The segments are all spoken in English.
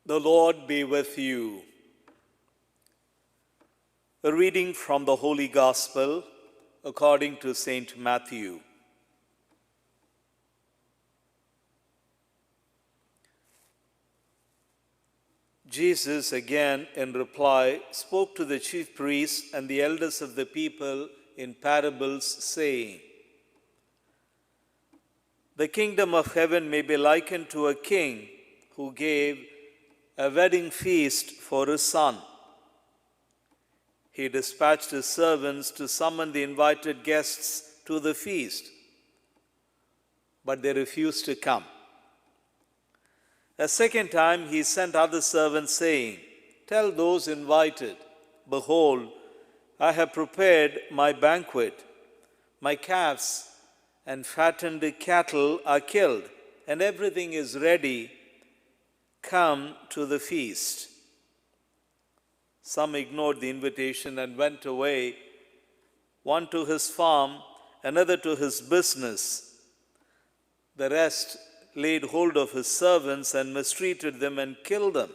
The Lord be with you. A reading from the Holy Gospel according to St. Matthew. Jesus again, in reply, spoke to the chief priests and the elders of the people in parables, saying, "The kingdom of heaven may be likened to a king who gave a wedding feast for his son. He dispatched his servants to summon the invited guests to the feast, but they refused to come. A second time he sent other servants, saying, 'Tell those invited, behold, I have prepared my banquet. My calves and fattened cattle are killed, and everything is ready. Come to the feast.' Some ignored the invitation and went away, one to his farm, another to his business. The rest laid hold of his servants and mistreated them and killed them.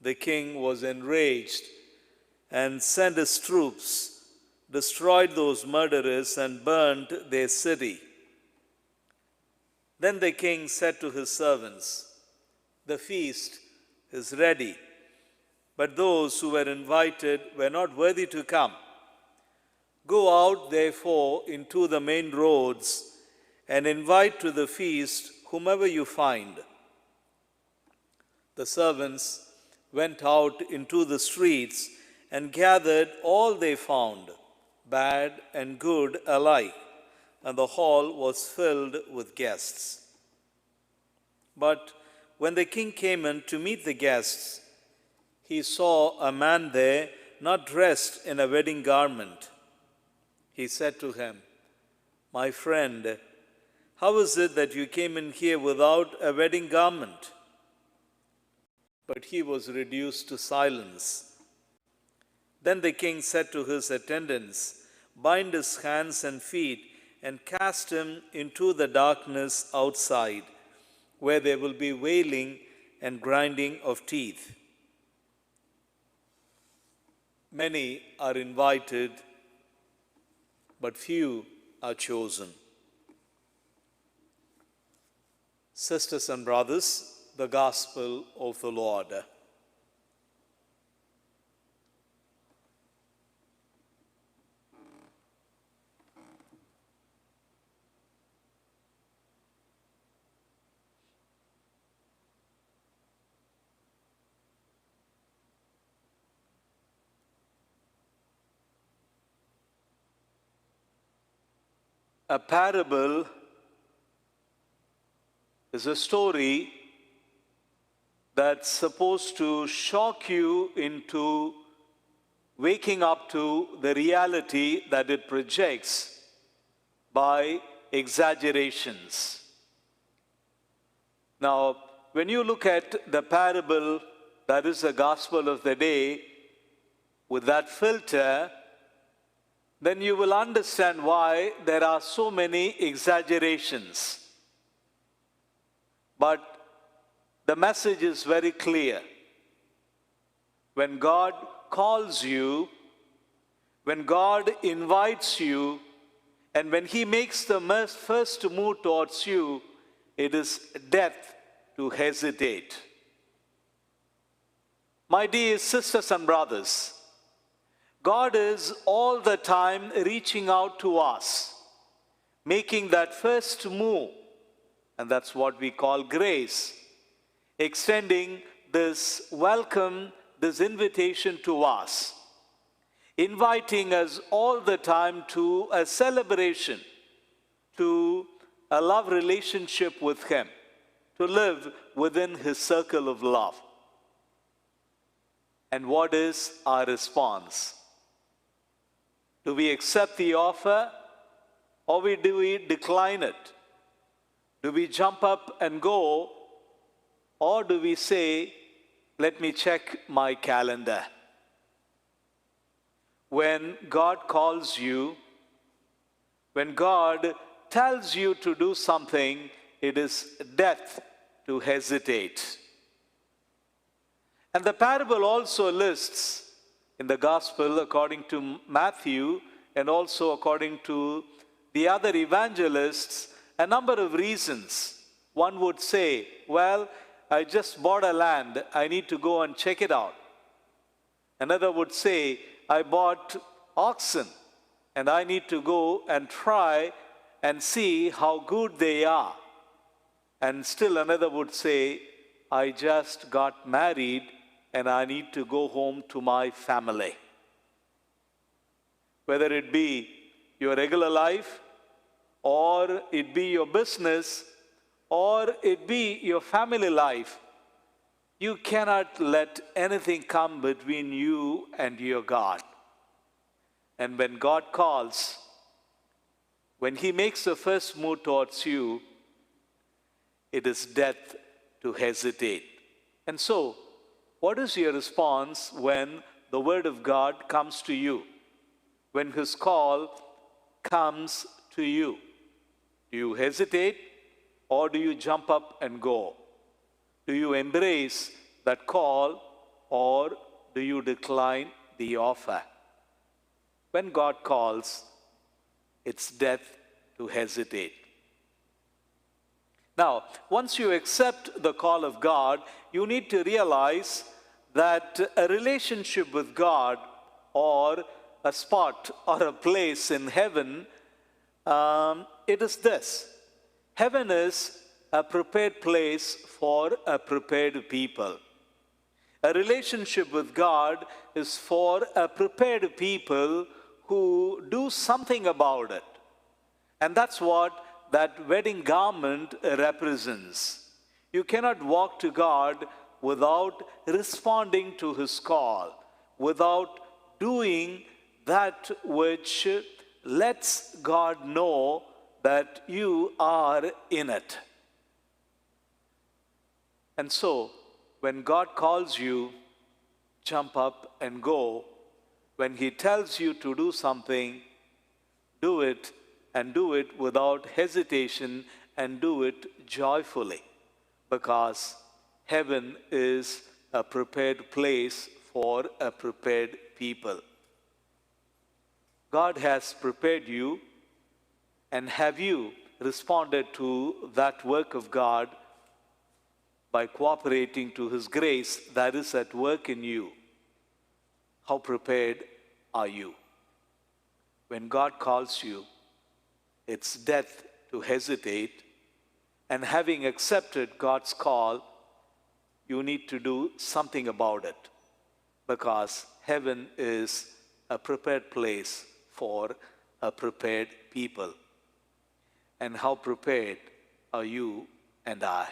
The king was enraged and sent his troops, destroyed those murderers, and burned their city. Then the king said to his servants, 'The feast is ready, but those who were invited were not worthy to come. Go out, therefore, into the main roads and invite to the feast whomever you find.' The servants went out into the streets and gathered all they found, bad and good alike, and the hall was filled with guests. But when the king came in to meet the guests, he saw a man there not dressed in a wedding garment. He said to him, 'My friend, how is it that you came in here without a wedding garment?' But he was reduced to silence. Then the king said to his attendants, 'Bind his hands and feet and cast him into the darkness outside, where there will be wailing and grinding of teeth.' Many are invited, but few are chosen." Sisters and brothers, the Gospel of the Lord. A parable is a story that's supposed to shock you into waking up to the reality that it projects by exaggerations. Now, when you look at the parable that is the gospel of the day with that filter, then you will understand why there are so many exaggerations. But the message is very clear. When God calls you, when God invites you, and when He makes the first move towards you, it is death to hesitate. My dear sisters and brothers, God is all the time reaching out to us, making that first move, and that's what we call grace, extending this welcome, this invitation to us, inviting us all the time to a celebration, to a love relationship with Him, to live within His circle of love. And what is our response? Do we accept the offer, or do we decline it? Do we jump up and go, or do we say, "Let me check my calendar"? When God calls you, when God tells you to do something, it is death to hesitate. And the parable also lists in the gospel according to Matthew and also according to the other evangelists a number of reasons. One would say, well, I just bought a land, I need to go and check it out. Another would say, I bought oxen and I need to go and try and see how good they are. And still another would say, I just got married and I need to go home to my family. Whether it be your regular life, or it be your business, or it be your family life, you cannot let anything come between you and your God. And when God calls, when He makes the first move towards you, it is death to hesitate. And so, what is your response when the Word of God comes to you? When His call comes to you? Do you hesitate or do you jump up and go? Do you embrace that call or do you decline the offer? When God calls, it's death to hesitate. Now, once you accept the call of God, you need to realize that a relationship with God or a spot or a place in heaven, it is this. Heaven is a prepared place for a prepared people. A relationship with God is for a prepared people who do something about it. And that's what that wedding garment represents. You cannot walk to God without responding to His call, without doing that which lets God know that you are in it. And so, when God calls you, jump up and go. When He tells you to do something, do it, and do it without hesitation, and do it joyfully, because heaven is a prepared place for a prepared people. God has prepared you, and have you responded to that work of God by cooperating to His grace that is at work in you? How prepared are you? When God calls you, it's death to hesitate, and having accepted God's call, you need to do something about it, because heaven is a prepared place for a prepared people. And how prepared are you and I?